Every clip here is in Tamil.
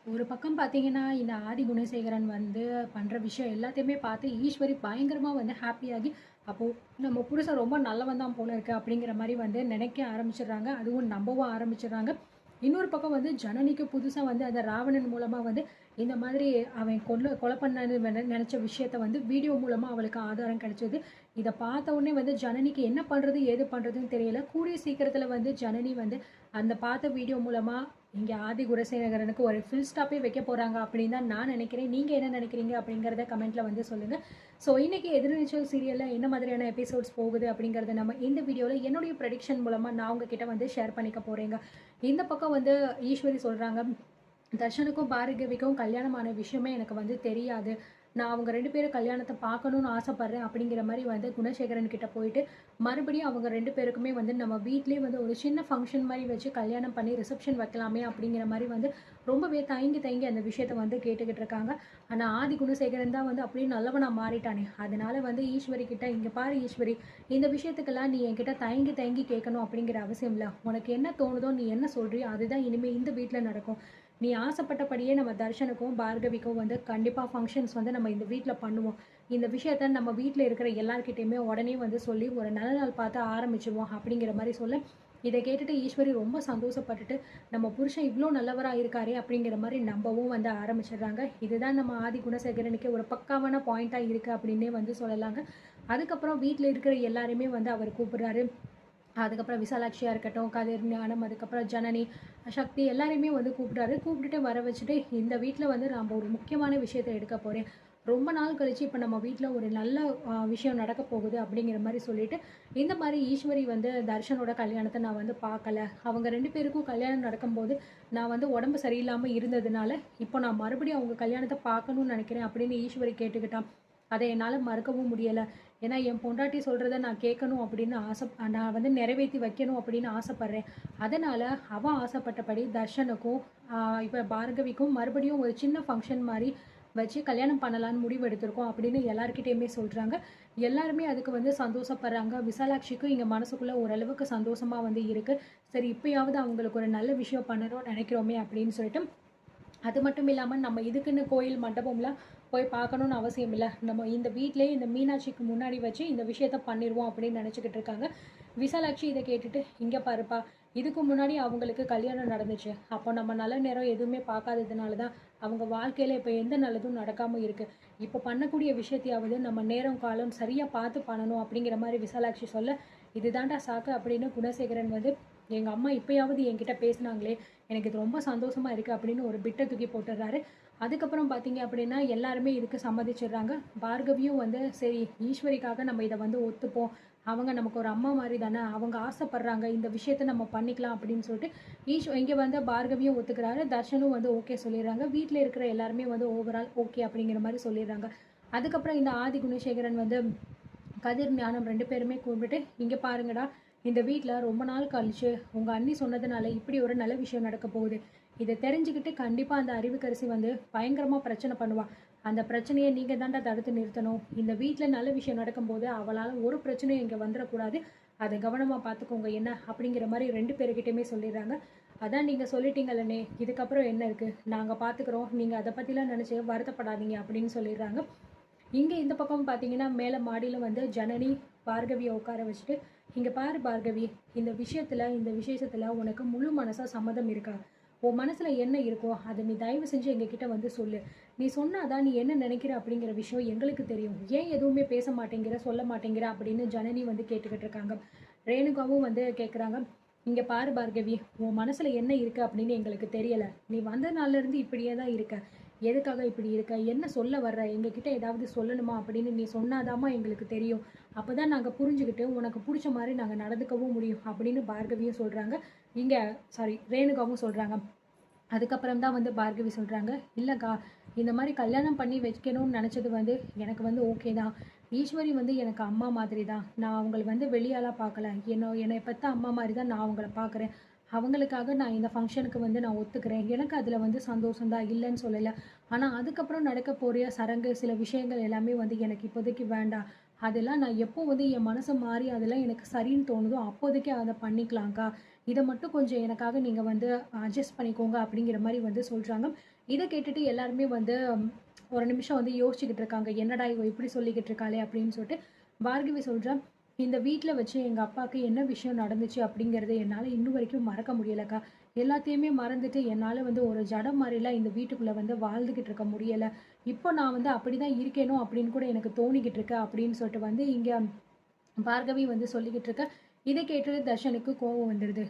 ஒரு பக்கம் பார்த்தீங்கன்னா, இந்த ஆதி குணசேகரன் வந்து பண்ற விஷயம் எல்லாத்தையுமே பார்த்து ஈஸ்வரி பயங்கரமா வந்து ஹாப்பியாகி, அப்போ நம்ம புருஷன் ரொம்ப நல்லவன் தான் போல இருக்கு அப்படிங்கிற மாரி வந்து நினைக்க ஆரம்பிச்சுடுறாங்க. அதுவும் நம்பவும் ஆரம்பிச்சுடுறாங்க. இன்னொரு பக்கம் வந்து ஜனனிக்கு புதுசா வந்து அந்த ராவணன் மூலமா வந்து இந்த மாதிரி அவன் கொலை பண்ணான்னு நெனச்ச விஷயத்த வந்து வீடியோ மூலமா அவளுக்கு ஆதாரம் கிடைச்சது. இத பார்த்த உடனே வந்து ஜனனிக்கு என்ன பண்றது? ஏது பண்றதுன்னு தெரியல. கூடிய சீக்கிரத்தில வந்து ஜனனி வந்து அந்த பார்த்த வீடியோ மூலமா இங்க ஆதி குணசேகரனுக்கு ஒரு ஃபுல் ஸ்டாப்பே வைக்க போறாங்க அப்படின்னு தான் நான் நினைக்கிறேன். நீங்க என்ன நினைக்கிறீங்க? அப்படிங்கிறத கமெண்ட்ல வந்து சொல்லுங்க. ஸோ இன்னைக்கு எதிர்நீச்சல் சீரியல்ல என்ன மாதிரியான எபிசோட்ஸ் போகுது அப்படிங்கிறத நம்ம இந்த வீடியோல என்னுடைய ப்ரெடிக்ஷன் மூலமா நான் உங்ககிட்ட வந்து ஷேர் பண்ணிக்க போறேங்க. இந்த பக்கம் வந்து ஈஸ்வரி சொல்றாங்க, தர்ஷனுக்கும் பார்கவிக்கும் கல்யாணமான விஷயமே எனக்கு வந்து தெரியாது. நான் அவங்க 2 பேரும் கல்யாணத்த பார்க்கணும்னு ஆசைப்படுறேன் அப்படிங்கிற மாரி வந்து குணசேகரன் கிட்ட போயிட்டு, மறுபடியும் அவங்க 2 பேருக்குமே வந்து நம்ம வீட்லயே வந்து ஒரு சின்ன ஃபங்ஷன் மாரி வச்சு கல்யாணம் பண்ணி ரிசப்ஷன் வைக்கலாமே அப்படிங்கிற மாரி வந்து ரொம்பவே தயங்கி தயங்கி அந்த விஷயத்த வந்து கேட்டுக்கிட்டு இருக்காங்க. ஆனா ஆதி குணசேகரன் தான் வந்து அப்படியே நல்லவனா மாறிட்டானே. அதனால வந்து ஈஸ்வரி கிட்ட, "இங்க பாரு ஈஸ்வரி, இந்த விஷயத்துக்கெல்லாம் நீ என்கிட்ட தயங்கி தயங்கி கேட்கணும் அப்படிங்கிற அவசியம் இல்ல. உனக்கு என்ன தோணுதோ நீ என்ன சொல்றியோ அதுதான் இனிமே இந்த வீட்ல நடக்கும். நீ ஆசைப்பட்டபடியே நம்ம தர்ஷனுக்கும், பார்கவிக்கும் வந்து கண்டிப்பா ஃபங்ஷன்ஸ் வந்து நம்ம இந்த வீட்ல பண்ணுவோம். இந்த விஷயத்த நம்ம வீட்ல இருக்கிற எல்லார்கிட்டயுமே உடனே வந்து சொல்லி ஒரு நல்ல நாள் பார்த்து ஆரம்பிச்சுருவோம்." அப்படிங்கிற மாரி சொல்ல, இத கேட்டுட்டு ஈஸ்வரி ரொம்ப சந்தோஷப்பட்டுட்டு, நம்ம புருஷன் இவ்ளோ நல்லவரா இருக்காரே அப்படிங்கிற மாரி நம்பவும் வந்து ஆரம்பிச்சுடுறாங்க. இதுதான் நம்ம ஆதி குணசேகரனுக்கு ஒரு பக்காவான பாயிண்ட்டா இருக்கு அப்படின்னே வந்து சொல்லலாங்க. அதுக்கப்புறம் வீட்ல இருக்கிற எல்லாரையுமே வந்து அவர் கூப்பிடுறாரு. அதுக்கப்புறம் விசாலாட்சியா இருக்கட்டும், கதிர், ஞானம், அதுக்கப்புறம் ஜனனி, சக்தி எல்லாரையுமே வந்து கூப்பிட்டாரு. கூப்பிட்டுட்டு வர வச்சுட்டு, இந்த வீட்ல வந்து நாம ஒரு முக்கியமான விஷயத்த எடுக்க போறேன். ரொம்ப நாள் கழிச்சு இப்ப நம்ம வீட்ல ஒரு நல்ல விஷயம் நடக்க போகுது அப்படிங்கிற மாரி சொல்லிட்டு, இந்த மாரி ஈஸ்வரி வந்து தர்ஷனோட கல்யாணத்த நான் வந்து பார்க்கல. அவங்க 2 பேருக்கும் கல்யாணம் நடக்கும்போது, நான் வந்து உடம்பு சரியில்லாம இருந்ததுனால, இப்போ நான் மறுபடியும் அவங்க கல்யாணத்த பார்க்கணும்னு நெனைக்கிறேன் அப்படின்னு ஈஸ்வரி கேட்டுக்கிட்டா. அத என்னால மறுக்கவும் முடியல. ஏன்னா, என் பொண்டாட்டி சொல்றத நான் கேட்கணும் அப்படின்னு நான் வந்து நிறைவேத்தி வைக்கணும் அப்படின்னு ஆசைப்படுறேன். அதனால அவ ஆசைப்பட்டபடி தர்ஷனுக்கும், இப்ப பார்கவிக்கும் மறுபடியும் ஒரு சின்ன ஃபங்ஷன் மாரி வச்சு கல்யாணம் பண்ணலான்னு முடிவு எடுத்திருக்கோம் அப்படின்னு எல்லார்கிட்டயுமே சொல்றாங்க. எல்லாருமே அதுக்கு வந்து சந்தோஷப்படுறாங்க. விசாலாட்சிக்கும் இங்க மனசுக்குள்ள ஓரளவுக்கு சந்தோஷமா வந்து இருக்கு. சரி இப்பயாவது அவங்களுக்கு ஒரு நல்ல விஷயம் பண்ணணும்னு நினைக்கிறோமே அப்படின்னு சொல்லிட்டு அது மட்டும் இல்லாம, நம்ம இதுக்குன்னு கோயில், மண்டபம்லாம் போய் பார்க்கணும்னு அவசியம் இல்ல. நம்ம இந்த வீட்லயே இந்த மீனாட்சிக்கு முன்னாடி வச்சு இந்த விஷயத்த பண்ணிருவோம் அப்படின்னு நெனச்சுக்கிட்டு இருக்காங்க. விசாலாட்சி இத கேட்டுட்டு, "இங்க பாருப்பா, இதுக்கு முன்னாடி அவங்களுக்கு கல்யாணம் நடந்துச்சு. அப்போ நம்ம நல்ல நேரம் எதுவுமே பார்க்காததுனால தான் அவங்க வாழ்க்கையில இப்ப எந்த நல்லதும் நடக்காம இருக்கு. இப்ப பண்ணக்கூடிய விஷயத்தையாவது நம்ம நேரம், காலம் சரியா பார்த்து பண்ணணும்." அப்படிங்கிற மாரி விசாலாட்சி சொல்ல, "இதுதான்டா சாக்கு" அப்படின்னு குணசேகரன் வந்து, "எங்க அம்மா இப்பயாவது என்கிட்ட பேசுனாங்களே! எனக்கு இது ரொம்ப சந்தோஷமா இருக்கு." அப்படின்னு ஒரு பிட்ட தூக்கி போட்டுர்றாரு. அதுக்கப்புறம் பார்த்தீங்க அப்படின்னா, எல்லாருமே இதுக்கு சம்மதிச்சுடுறாங்க. பார்கவியும் வந்து, "சரி ஈஸ்வரிக்காக நம்ம இத வந்து ஒத்துப்போம். அவங்க நமக்கு ஒரு அம்மா மாரி தானே. அவங்க ஆசைப்படுறாங்க. இந்த விஷயத்த நம்ம பண்ணிக்கலாம்." அப்படின்னு சொல்லிட்டு இங்க வந்து பார்கவியும் ஒத்துக்கிறாரு. தர்ஷனும் வந்து ஓகே சொல்லிடுறாங்க. வீட்ல இருக்கிற எல்லாருமே வந்து ஓவரால் ஓகே அப்படிங்கிற மாரி சொல்லிடுறாங்க. அதுக்கப்புறம் இந்த ஆதி குணசேகரன் வந்து கதிர், ஞானம் 2 பேருமே கூப்பிட்டுட்டு, "இங்க பாருங்கடா, இந்த வீட்ல ரொம்ப நாள் கழிச்சு உங்க அண்ணி சொன்னதுனால இப்படி ஒரு நல்ல விஷயம் நடக்க போகுது. இத தெரிஞ்சுக்கிட்டு கண்டிப்பா அந்த அறிவுக்கரசி வந்து பயங்கரமா பிரச்சனை பண்ணுவா. அந்த பிரச்சனைய நீங்க தான்டா தடுத்து நிறுத்தணும். இந்த வீட்ல நல்ல விஷயம் நடக்கும்போது அவளால ஒரு பிரச்சனையும் இங்க வந்துறக்கூடாது. அத கவனமா பார்த்துக்கோங்க என்ன?" அப்படிங்கிற மாரி 2 பேருகிட்டயுமே சொல்லிடுறாங்க. "அதான் நீங்க சொல்லிட்டீங்கல்லண்ணே, இதுக்கப்புறம் என்ன இருக்கு? நாங்க பார்த்துக்கிறோம். நீங்க அத பத்திலாம் நினைச்சு வருத்தப்படாதீங்க." அப்படின்னு சொல்லிடுறாங்க. இங்க இந்த பக்கம் பார்த்தீங்கன்னா, மேல மாடியில வந்து ஜனனி, பார்கவிய உட்கார வச்சுட்டு, "இங்க பாரு பார்கவி, இந்த விஷயத்துல, இந்த விசேஷத்துல உனக்கு முழு மனசா சம்மதம் இருக்கா? உன் மனசுல என்ன இருக்கோ, அத நீ தயவு செஞ்சு எங்ககிட்ட வந்து சொல்லு. நீ சொன்னா தான் நீ என்ன நினைக்கிற அப்படிங்கிற விஷயம் எங்களுக்கு தெரியும். ஏன் எதுவுமே பேச மாட்டேங்கிற, சொல்ல மாட்டேங்கிற?" அப்படின்னு ஜனனி வந்து கேட்டுக்கிட்டு இருக்காங்க. ரேணுகாவும் வந்து கேட்குறாங்க, "இங்க பாரு பார்கவி, உன் மனசுல என்ன இருக்கு அப்படின்னு எங்களுக்கு தெரியல. நீ வந்த நாள்ல இருந்து இப்படியே தான் இருக்க. எதுக்காக இப்படி இருக்க? என்ன சொல்ல வர்ற? எங்ககிட்ட ஏதாவது சொல்லணுமா?" அப்படின்னு நீ சொன்னாதாம்மா எங்களுக்கு தெரியும். அப்பதான் நாங்க புரிஞ்சுகிட்டு உனக்கு புடிச்ச மாரி நாங்க நடந்துக்கவும் முடியும்." அப்படின்னு பார்கவியும் சொல்றாங்க. இங்க ரேணுகாவும் சொல்றாங்க. அதுக்கப்புறம் தான் வந்து பார்கவி சொல்றாங்க, "இல்லக்கா, இந்த மாரி கல்யாணம் பண்ணி வைக்கணும்னு நெனச்சது வந்து எனக்கு வந்து ஓகே தான். ஈஸ்வரி வந்து எனக்கு அம்மா மாதிரி தான். நான் அவங்கள வந்து வெளியாளா பார்க்கல. என்னைய பெத்த அம்மா மாரி தான் நான் அவங்கள பார்க்குறேன். அவங்களுக்காக நான் இந்த ஃபங்ஷனுக்கு வந்து நான் ஒத்துக்கிறேன். எனக்கு அதுல வந்து சந்தோஷம் தான், இல்லன்னு சொல்லல. ஆனா அதுக்கப்புறம் நடக்க போற சடங்கு, சில விஷயங்கள் எல்லாமே வந்து எனக்கு இப்போதைக்கு வேண்டாம்." அதெல்லாம் நான் எப்போ வந்து என் மனசு மாறி அதெல்லாம் எனக்கு சரின்னு தோணுதோ, அப்போதைக்கு அத பண்ணிக்கலாம்க்கா. இத மட்டும் கொஞ்சம் எனக்காக நீங்க வந்து அட்ஜஸ்ட் பண்ணிக்கோங்க அப்படிங்கிற மாரி வந்து சொல்றாங்க. இத கேட்டுட்டு எல்லாருமே வந்து ஒரு நிமிஷம் வந்து யோசிச்சுக்கிட்டு இருக்காங்க. என்னடா இவ இப்படி சொல்லிக்கிட்டு இருக்காளே அப்படின்னு சொல்லிட்டு. பார்கவி சொல்றா, இந்த வீட்ல வச்சு எங்க அப்பாவுக்கு என்ன விஷயம் நடந்துச்சு அப்படிங்கிறத என்னால இன்னும் வரைக்கும் மறக்க முடியலக்கா. எல்லாத்தையுமே மறந்துட்டு என்னால வந்து ஒரு ஜடம் மாரிலாம் இந்த வீட்டுக்குள்ள வந்து வாழ்ந்துகிட்டு இருக்க முடியல. இப்போ நான் வந்து அப்படிதான் இருக்கேனோ அப்படின்னு கூட எனக்கு தோணிக்கிட்டு இருக்கு அப்படின்னு சொல்லிட்டு வந்து இங்க பார்கவி வந்து சொல்லிக்கிட்டு இருக்க. இத கேட்டு தர்ஷனுக்கு கோவம் வந்துருது.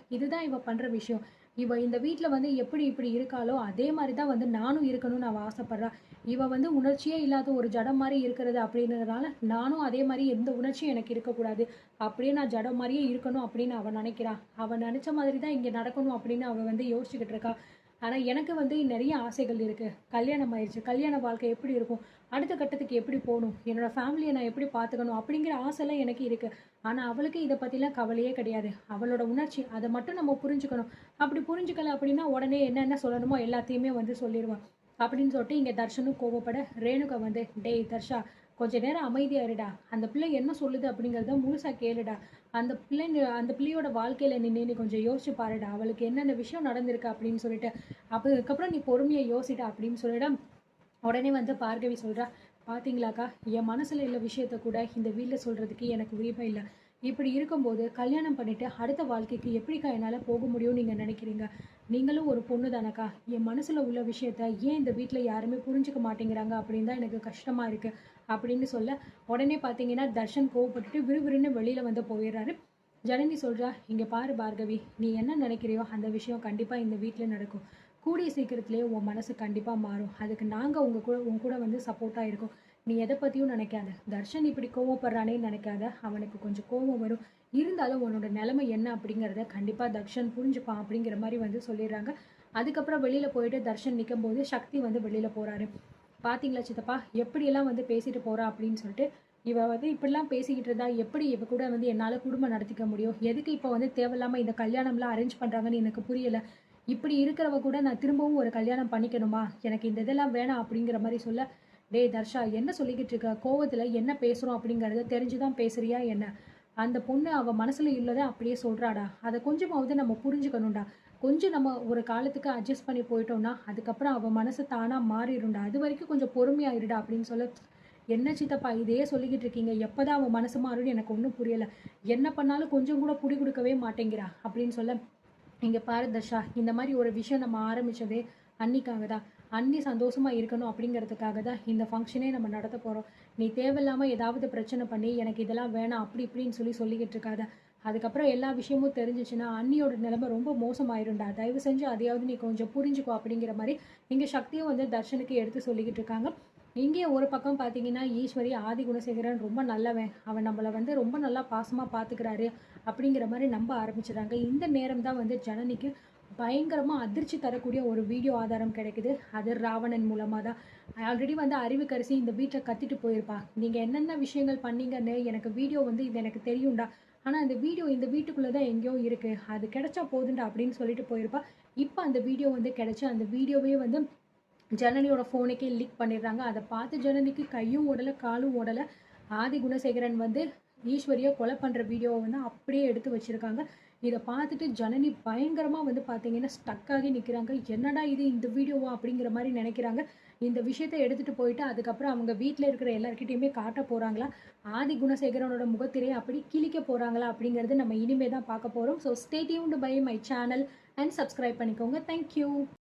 இதுதான் இவ பண்ற விஷயம். இவ இந்த வீட்ல வந்து எப்படி இப்படி இருக்காளோ, அதே மாரி தான் வந்து நானும் இருக்கணும்னு அவ ஆசைப்படுறா. இவ வந்து உணர்ச்சியே இல்லாத ஒரு ஜடம் மாரி இருக்கிறது அப்படின்றதுனால, நானும் அதே மாரி எந்த உணர்ச்சியும் எனக்கு இருக்கக்கூடாது. அப்படியே நான் ஜடம் மாரியே இருக்கணும் அப்படின்னு அவ நெனைக்கிறா. அவ நெனச்ச மாதிரி தான் இங்க நடக்கணும் அப்படின்னு அவ வந்து யோசிச்சுக்கிட்டு இருக்கா. ஆனா எனக்கு வந்து நெறைய ஆசைகள் இருக்கு. கல்யாணம் ஆயிருச்சு. கல்யாண வாழ்க்கை எப்படி இருக்கும்? அடுத்த கட்டத்துக்கு எப்படி போணும்? என்னோட ஃபேமிலிய நான் எப்படி பார்த்துக்கணும்? அப்படிங்கிற ஆசைலாம் எனக்கு இருக்கு. ஆனா, அவளுக்கு இத பத்திலாம் கவலையே கிடையாது. அவளோட உணர்ச்சி அத மட்டும் நம்ம புரிஞ்சுக்கணும். அப்படி புரிஞ்சுக்கல அப்படின்னா, உடனே என்னென்ன சொல்லணுமோ எல்லாத்தையுமே வந்து சொல்லிருவா. அப்படின்னு சொல்லிட்டு இங்க தர்ஷனும் கோவப்பட, ரேணுகா வந்து, "டேய் தர்ஷா, கொஞ்ச நேரம் அமைதியா இருடா. அந்த பிள்ளை என்ன சொல்லுது அப்படிங்கிறத முழுசா கேளுடா. அந்த பிள்ளையோட வாழ்க்கையில நின்னு நீ கொஞ்சம் யோசிச்சு பாருடா. அவளுக்கு என்னென்ன விஷயம் நடந்திருக்கு அப்படின்னு சொல்லிட்டு. அதுக்கப்புறம் நீ பொறுமையா யோசிடா" அப்படின்னு சொல்லிட, உடனே வந்து பார்கவி சொல்றா, "பாத்தீங்களாக்கா, என் மனசுல உள்ள விஷயத்த கூட இந்த வீட்ல சொல்றதுக்கு எனக்கு உரிமை இல்ல. இப்படி இருக்கும்போது கல்யாணம் பண்ணிட்டு அடுத்த வாழ்க்கைக்கு எப்படிக்கா என்னால போக முடியும்னு நீங்க நினைக்கிறீங்க? நீங்களும் ஒரு பொண்ணு தானக்கா. என் மனசுல உள்ள விஷயத்த ஏன் இந்த வீட்ல யாருமே புரிஞ்சுக்க மாட்டேங்கிறாங்க அப்படின்னு தான் எனக்கு கஷ்டமா இருக்கு." அப்படின்னு சொல்ல, உடனே பாத்தீங்கன்னா தர்ஷன் கோவப்பட்டுட்டு விறுவிறுன்னு வெளியில வந்து போயிடுறாரு. ஜனனி சொல்றா, "இங்க பாரு பார்கவி, நீ என்ன நினைக்கிறியோ அந்த விஷயம் கண்டிப்பா இந்த வீட்ல நடக்கும். கூடிய சீக்கிரத்திலேயே உன் மனசு கண்டிப்பா மாறும். அதுக்கு நாங்க உன் கூட வந்து சப்போர்ட்டா இருக்கோம். நீ எத பத்தியும் நினைக்காத. தர்ஷன் இப்படி கோவப்படுறானேன்னு நினைக்காத. அவனுக்கு கொஞ்சம் கோவம் வரும். இருந்தாலும் உன்னோட நிலைமை என்ன அப்படிங்கிறத கண்டிப்பா தர்ஷன் புரிஞ்சுப்பான்." அப்படிங்கிற மாரி வந்து சொல்லிடுறாங்க. அதுக்கப்புறம் வெளியில போயிட்டு தர்ஷன் நிக்கும்போது சக்தி வந்து வெளியில போறாரு. "பாத்தீங்களா சித்தப்பா, எப்படியெல்லாம் வந்து பேசிட்டு போறா" அப்படின்னு சொல்லிட்டு. "இவ வந்து இப்படிலாம் பேசிக்கிட்டு இருந்தா எப்படி இவ கூட வந்து என்னால குடும்பம் நடத்திக்க முடியும்? எதுக்கு இப்ப வந்து தேவையில்லாம இந்த கல்யாணம்லாம் அரேஞ்ச் பண்றாங்கன்னு எனக்கு புரியல. இப்படி இருக்கிறவ கூட நான் திரும்பவும் ஒரு கல்யாணம் பண்ணிக்கணுமா? எனக்கு இந்த இதெல்லாம் வேணாம்." அப்படிங்கிற மாரி சொல்ல, "டேய் தர்ஷா, என்ன சொல்லிக்கிட்டு இருக்க? கோவத்துல என்ன பேசுறோம் அப்படிங்கிறத தெரிஞ்சு தான் பேசுறியா என்ன? அந்த பொண்ணு அவ மனசுல உள்ளத அப்படியே சொல்றாடா. அத கொஞ்சமாவது நம்ம புரிஞ்சுக்கணும்டா. கொஞ்சம் நம்ம ஒரு காலத்துக்கு அட்ஜஸ்ட் பண்ணி போயிட்டோம்னா, அதுக்கப்புறம் அவ மனசு தானா மாறிடும்டா. அதுவரைக்கும் கொஞ்சம் பொறுமையா இருடா." அப்படின்னு சொல்ல, "என்ன சித்தப்பா இதையே சொல்லிக்கிட்டு இருக்கீங்க? எப்பதான் அவ மனசு மாறும்னு எனக்கு ஒண்ணும் புரியல. என்ன பண்ணாலும் கொஞ்சம் கூட புடி குடுக்கவே மாட்டேங்கிறா." அப்படின்னு சொல்ல, "இங்க பாரு தர்ஷா, இந்த மாரி ஒரு விஷயம் நம்ம ஆரம்பிச்சதே அண்ணிக்காக தான். அண்ணி சந்தோஷமா இருக்கணும் அப்படிங்கிறதுக்காக தான் இந்த ஃபங்ஷனே நம்ம நடத்தப் போறோம். நீ தேவையில்லாம ஏதாவது பிரச்சனை பண்ணி, எனக்கு இதெல்லாம் வேணாம் அப்படி இப்படின்னு சொல்லிக்கிட்டு இருக்காத. அதுக்கப்புறம் எல்லா விஷயமும் தெரிஞ்சுச்சுன்னா, அண்ணியோட நிலைமை ரொம்ப மோசமாயிரும்டா. தயவு செஞ்சு அதையாவது நீ கொஞ்சம் புரிஞ்சுக்கோ." அப்படிங்கிற மாரி இங்க சக்தியும் வந்து தர்ஷனுக்கு எடுத்து சொல்லிக்கிட்டு இருக்காங்க. இங்கேயே ஒரு பக்கம் பார்த்தீங்கன்னா, ஈஸ்வரி ஆதி குணசேகரன் ரொம்ப நல்லவன். அவன் நம்மள வந்து ரொம்ப நல்லா பாசமா பார்த்துக்கிறாரு அப்படிங்கிற மாரி நம்ப ஆரம்பிச்சுடுறாங்க. இந்த நேரம் தான் வந்து ஜனனிக்கு பயங்கரமா அதிர்ச்சி தரக்கூடிய ஒரு வீடியோ ஆதாரம் கிடைக்குது. அது ராவணன் மூலமா தான். ஆல்ரெடி வந்து அறிவுக்கரசி இந்த வீட்ல கத்திட்டு போயிருப்பா. "நீங்க என்னென்ன விஷயங்கள் பண்ணீங்கன்னு எனக்கு வீடியோ வந்து இது எனக்கு தெரியும்டா. ஆனா அந்த வீடியோ இந்த வீட்டுக்குள்ள தான் எங்கேயோ இருக்கு. அது கிடைச்சா போதும்டா" அப்படின்னு சொல்லிட்டு போயிருப்பா. இப்ப அந்த வீடியோ வந்து கிடைச்சு, அந்த வீடியோவே வந்து ஜனனியோட ஃபோனுக்கே லீக் பண்ணிடுறாங்க. அத பார்த்து ஜனனிக்கு கையும் ஓடல, காலும் ஓடல. ஆதி குணசேகரன் வந்து ஈஸ்வரிய கொலை பண்ற வீடியோவ வந்து அப்படியே எடுத்து வச்சிருக்காங்க. இத பார்த்துட்டு ஜனனி பயங்கரமா வந்து பார்த்தீங்கன்னா, ஸ்டக் ஆகி நிக்கிறாங்க. "என்னடா இது இந்த வீடியோவா?" அப்படிங்கிற மாரி நெனைக்கிறாங்க. இந்த விஷயத்த எடுத்துட்டு போயிட்டு அதுக்கப்புறம் அவங்க வீட்ல இருக்கிற எல்லார்கிட்டயுமே காட்டப் போறாங்களா? ஆதி குணசேகரனோட முகத்திரைய அப்படி கிழிக்க போறாங்களா? அப்படிங்கிறது நம்ம இனிமே தான் பார்க்க போறோம். So stay tuned by my channel and subscribe பண்ணிக்கோங்க. Thank you.